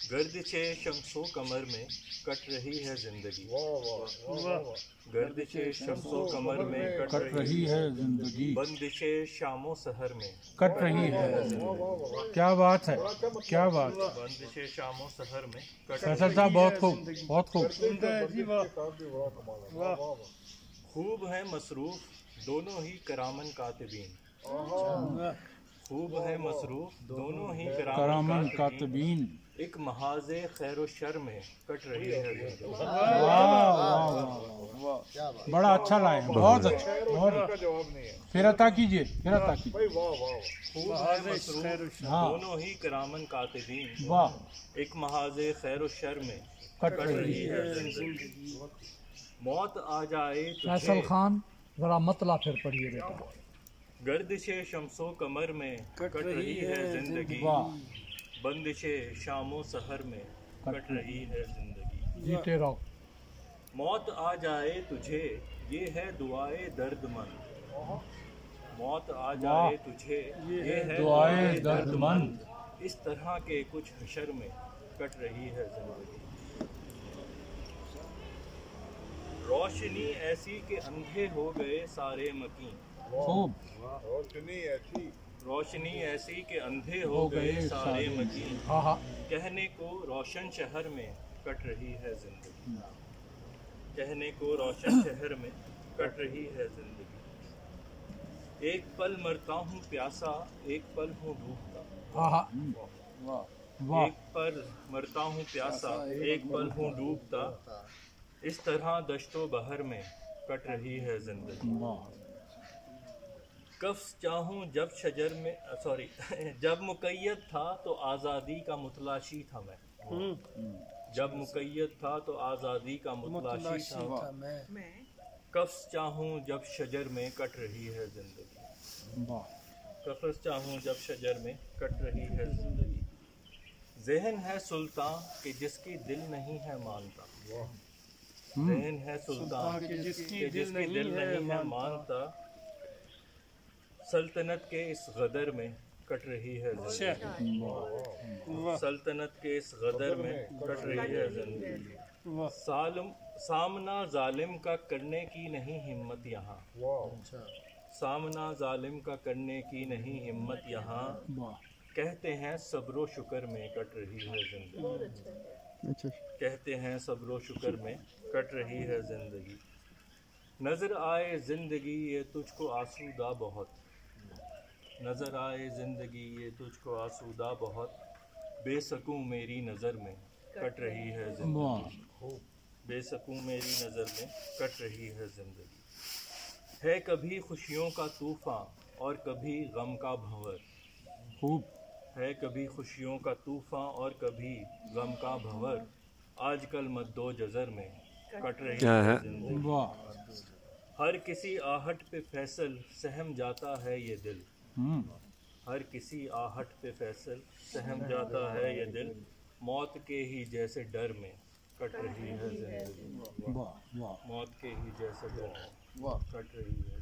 गर्दिशे शम्सो कमर में कट रही है जिंदगी। गर्दिशे शम्सो कमर में कट रही है जिंदगी। बंदिशे शामो सहर में कट रही है। क्या बात है, क्या बात। बंदिशे शामो सहर में कट फैसल साहब बहुत खूब, बहुत खूब। खूब है मसरूफ दोनों ही करामन कातिबीन। खूब है मसरूफ दोनों ही करामन कातिबीन। एक महाज़े खैर व शर में कट रही है जिंदगी। वाह वाह वाह, बड़ा अच्छा लाए हैं, बहुत अच्छा, बहुत। फिर अता कीजिए, फिर अता कीजिए। खूब है मसरूफ दोनों ही करामन कातिबीन। वाह। एक महाज़े खैर व शर में कट रही है जिंदगी। मौत आ जाए फैसल तुझे खान जरा मतला फिर पढ़िए बेटा। गर्दिशे शम्सो कमर में कट रही है जिंदगी। वाह। बंदिशे शामो सहर में कट रही है जिंदगी। जीते रहो। मौत आ जाए तुझे ये है दुआए दर्दमंद। मौत आ जाए तुझे ये है दुआए दर्दमंद। इस तरह के कुछ हशर में कट रही है जिंदगी। रोशनी ऐसी के अंधे हो गए सारे मकीन। खूब। रोशनी ऐसी के अंधे हो गए सारे मकीन। हाँ हाँ। कहने को रोशन शहर में कट रही है जिंदगी। कहने को रोशन शहर में कट रही है जिंदगी। एक पल मरता हूँ प्यासा एक पल हूँ डूबता। हाँ हाँ। वाह। एक पल मरता हूँ प्यासा एक पल हूँ डूबता। इस तरह दश्तो बहर में कट रही है जिंदगी। कफ्स चाहूँ जब शजर में जब मुक़य्यद था तो आज़ादी का मुतलाशी था मैं। जब मुक़य्यद था तो आज़ादी का मुतलाशी था मैं। कफ्स चाहूँ जब शजर में कट रही है जिंदगी। कफ्स चाहूँ जब शजर में कट रही है जिंदगी। ज़हन है सुल्तान कि जिसकी दिल नहीं है मानता। ज़हन है सुल्तान कि जिसकी दिल नहीं है मानता। सल्तनत के इस गदर में कट रही है जिंदगी। सल्तनत के इस गदर में कट रही है जिंदगी। सामना जालिम का करने की नहीं हिम्मत यहाँ। सामना जालिम का करने की नहीं हिम्मत यहाँ। कहते हैं सब्रो शुक्र में कट रही है जिंदगी। कहते हैं सब्रो शुक्र में कट रही है जिंदगी। नजर आए जिंदगी ये तुझको आसूदा बहुत। नजर आए जिंदगी ये तुझको आसूदा बहुत। बेसकूं मेरी नज़र में कट रही है जिंदगी। बेसकूं मेरी नज़र में कट रही है जिंदगी। है कभी खुशियों का तूफान और कभी गम का भंवर। खूब। है कभी खुशियों का तूफान और कभी गम का भंवर। आजकल मद्दो जज़र में कट रही है जिंदगी। हर किसी आहट पे फैसल सहम जाता है ये दिल। हर किसी आहट पे फैसल सहम जाता है ये दिल। मौत के ही जैसे डर में कट रही है जिंदगी। मौत के ही जैसे डर में कट रही है।